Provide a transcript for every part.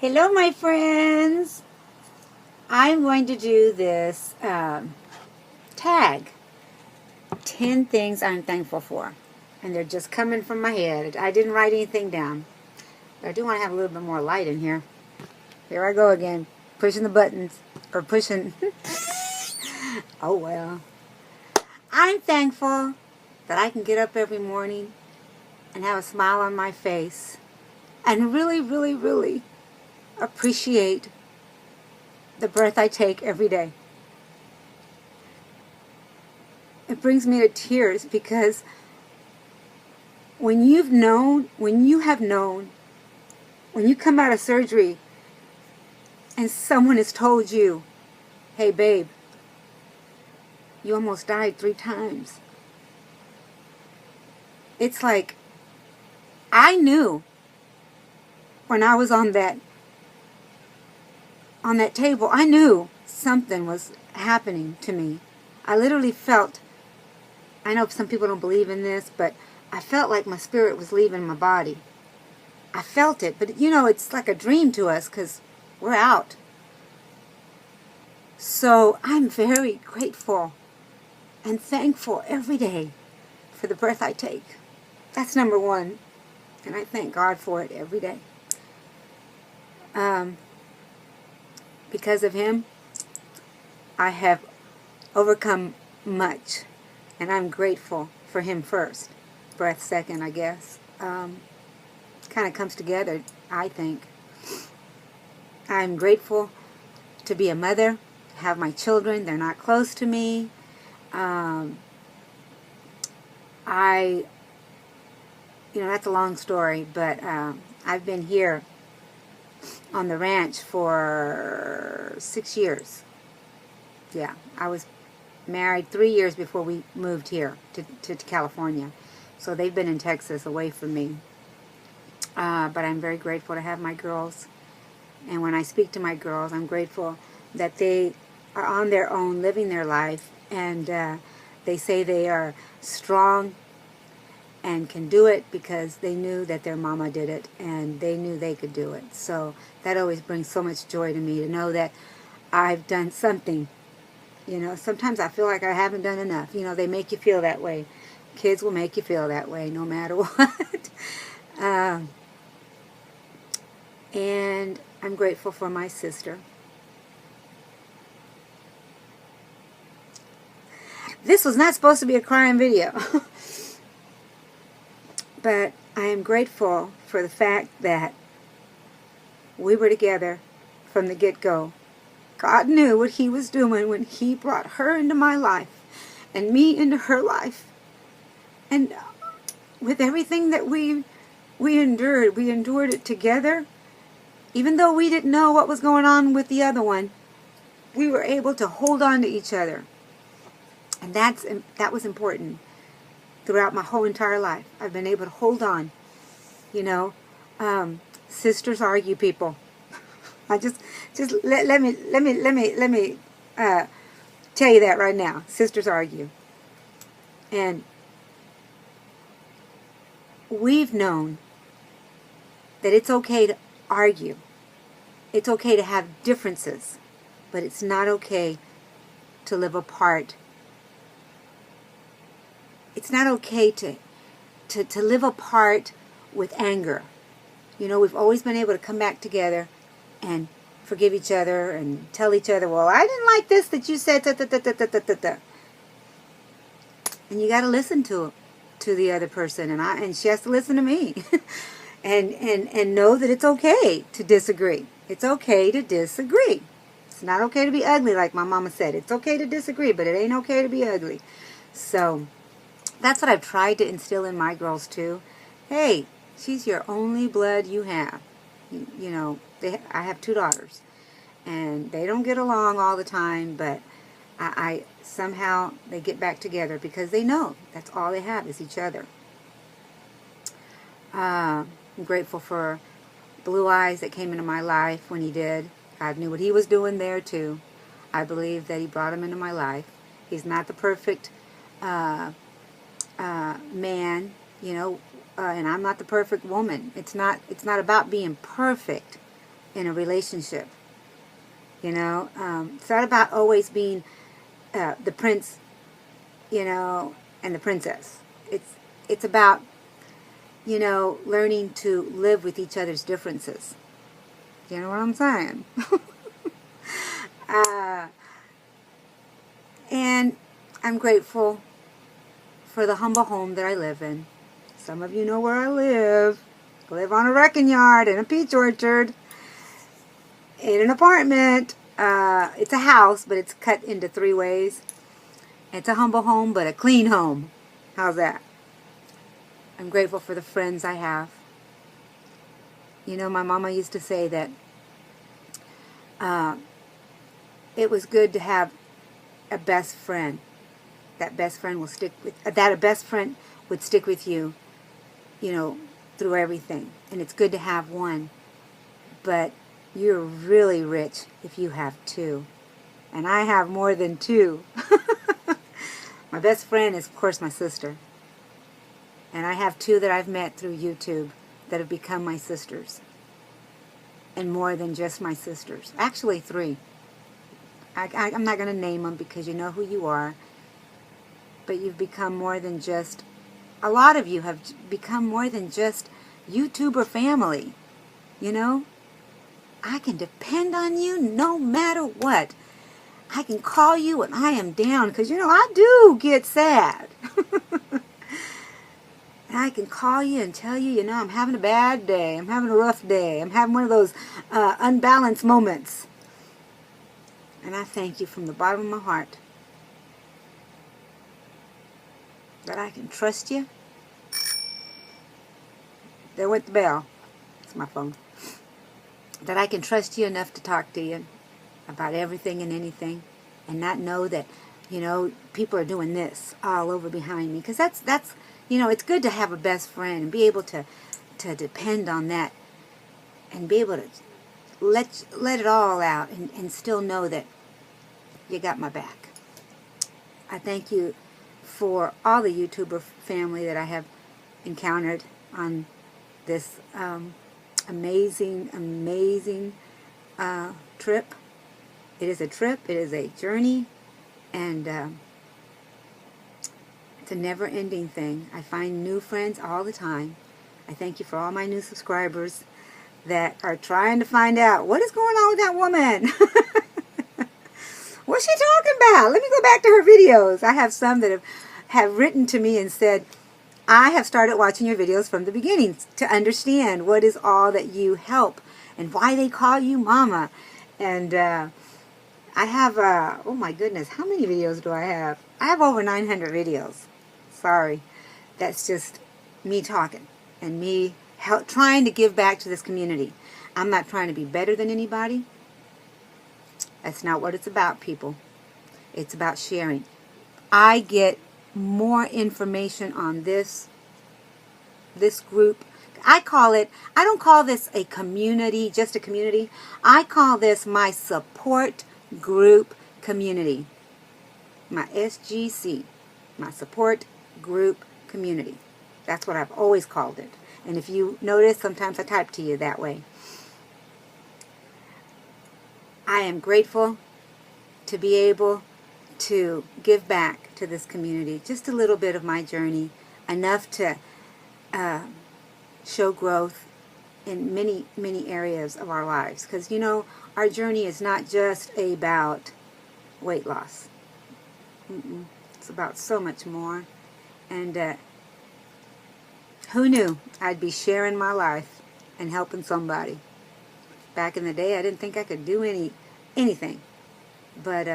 Hello, my friends. I'm going to do this tag. 10 things I'm thankful for. And they're just coming from my head. I didn't write anything down. But I do want to have a little bit more light in here. Here I go again. Pushing the buttons. Or pushing. Oh, well. I'm thankful that I can get up every morning and have a smile on my face. And really, really, really appreciate the breath I take every day. It brings me to tears because when you have known, when you come out of surgery and someone has told you, hey babe, you almost died 3 times. It's like, I knew when I was on that table, I knew something was happening to me. I literally felt, I know some people don't believe in this, but I felt like my spirit was leaving my body. I felt it, but you know, it's like a dream to us because we're out. So I'm very grateful and thankful every day for the breath I take. That's number one, and I thank God for it every day. Because of Him, I have overcome much, and I'm grateful for Him first. Breath second, I guess. Kind of comes together, I think. I'm grateful to be a mother, to have my children. They're not close to me. That's a long story, but I've been here on the ranch for 6 years. Yeah, I was married 3 years before we moved here to California. So they've been in Texas away from me. But I'm very grateful to have my girls. And when I speak to my girls, I'm grateful that they are on their own, living their life. And they say they are strong and can do it because they knew that their mama did it and they knew they could do it. So that always brings so much joy to me to know that I've done something. You know, sometimes I feel like I haven't done enough. You know, they make you feel that way. Kids will make you feel that way no matter what. And I'm grateful for my sister. This was not supposed to be a crying video. But I am grateful for the fact that we were together from the get-go. God knew what He was doing when He brought her into my life and me into her life. And with everything that we endured it together. Even though we didn't know what was going on with the other one, we were able to hold on to each other. And that was important. Throughout my whole entire life, I've been able to hold on. You know, sisters argue, people. I just let me tell you that right now. Sisters argue, and we've known that it's okay to argue. It's okay to have differences, but it's not okay to live apart. It's not okay to live apart with anger. You know, we've always been able to come back together and forgive each other and tell each other, well, I didn't like this that you said, And you got to listen to the other person, and she has to listen to me. and know that it's okay to disagree. It's okay to disagree. It's not okay to be ugly, like my mama said. It's okay to disagree, but it ain't okay to be ugly. So that's what I've tried to instill in my girls too. Hey, she's your only blood you have. You know, I have 2 daughters, and they don't get along all the time, but I somehow they get back together because they know that's all they have is each other. I'm grateful for Blue Eyes that came into my life when he did. God knew what He was doing there too. I believe that He brought him into my life. He's not the perfect man, you know, and I'm not the perfect woman. It's not about being perfect. in a relationship. You know, it's not about always being the prince, you know, and the princess. It's about, you know, learning to live with each other's differences. You know what I'm saying? And I'm grateful for the humble home that I live in. Some of you know where I live. I live on a wrecking yard in a peach orchard in an apartment. It's a house, but it's cut into 3 ways. It's a humble home, but a clean home. How's that? I'm grateful for the friends I have. You know, my mama used to say that it was good to have a best friend. That best friend will stick with. That a best friend would stick with you, you know, through everything. And it's good to have one. But you're really rich if you have 2. And I have more than 2. My best friend is, of course, my sister. And I have 2 that I've met through YouTube that have become my sisters. And more than just my sisters. Actually, 3. I'm not going to name them because you know who you are. But you've become more than just... A lot of you have become more than just YouTuber family. You know? I can depend on you no matter what. I can call you when I am down because, you know, I do get sad. And I can call you and tell you, you know, I'm having a bad day. I'm having a rough day. I'm having one of those unbalanced moments. And I thank you from the bottom of my heart that I can trust you. There went the bell. It's my phone. That I can trust you enough to talk to you about everything and anything, and not know that, you know, people are doing this all over behind me. Because that's you know, it's good to have a best friend and be able to depend on that and be able to let it all out and still know that you got my back. I thank you for all the YouTuber family that I have encountered on this amazing trip. It is a trip, it is a journey, and it's a never-ending thing. I find new friends all the time. I thank you for all my new subscribers that are trying to find out what is going on with that woman. What's she talking about? Let me go back to her videos. I have some that have written to me and said, I have started watching your videos from the beginning to understand what is all that you help and why they call you mama. And I have, oh my goodness, how many videos do I have? I have over 900 videos. Sorry. That's just me talking and me trying to give back to this community. I'm not trying to be better than anybody. That's not what it's about, people. It's about sharing. I get more information on this group. I don't call this a community, just a community. I call this my support group community. My SGC, my support group community. That's what I've always called it. And if you notice, sometimes I type to you that way. I am grateful to be able to give back to this community just a little bit of my journey, enough to show growth in many, many areas of our lives. Because, you know, our journey is not just about weight loss. It's about so much more. And who knew I'd be sharing my life and helping somebody? Back in the day, I didn't think I could do anything but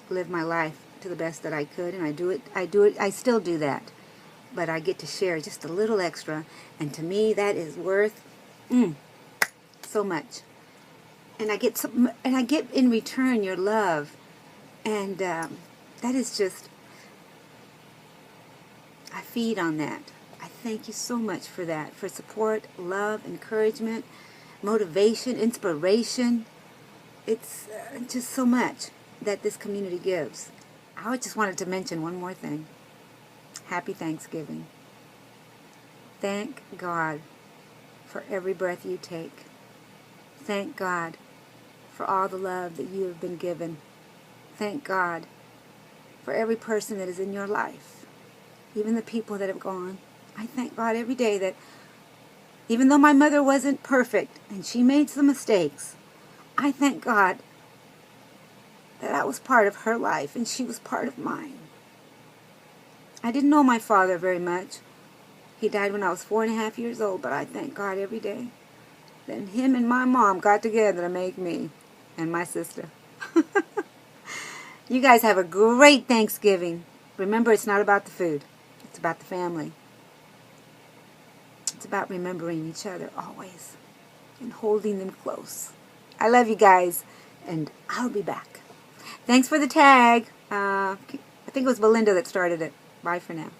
live my life to the best that I could, and I still do that. But I get to share just a little extra, and to me that is worth so much. And I get in return your love, and that is just, I feed on that. I thank you so much for that, for support, love, encouragement, motivation, inspiration. It's just so much that this community gives. I just wanted to mention one more thing. Happy Thanksgiving. Thank God for every breath you take. Thank God for all the love that you have been given. Thank God for every person that is in your life, even the people that have gone. I thank God every day that even though my mother wasn't perfect and she made some mistakes, I thank God that I was part of her life and she was part of mine. I didn't know my father very much. He died when I was 4.5 years old, but I thank God every day that him and my mom got together to make me and my sister. You guys have a great Thanksgiving. Remember, it's not about the food. It's about the family. It's about remembering each other always and holding them close. I love you guys, and I'll be back. Thanks for the tag. I think it was Belinda that started it. Bye for now.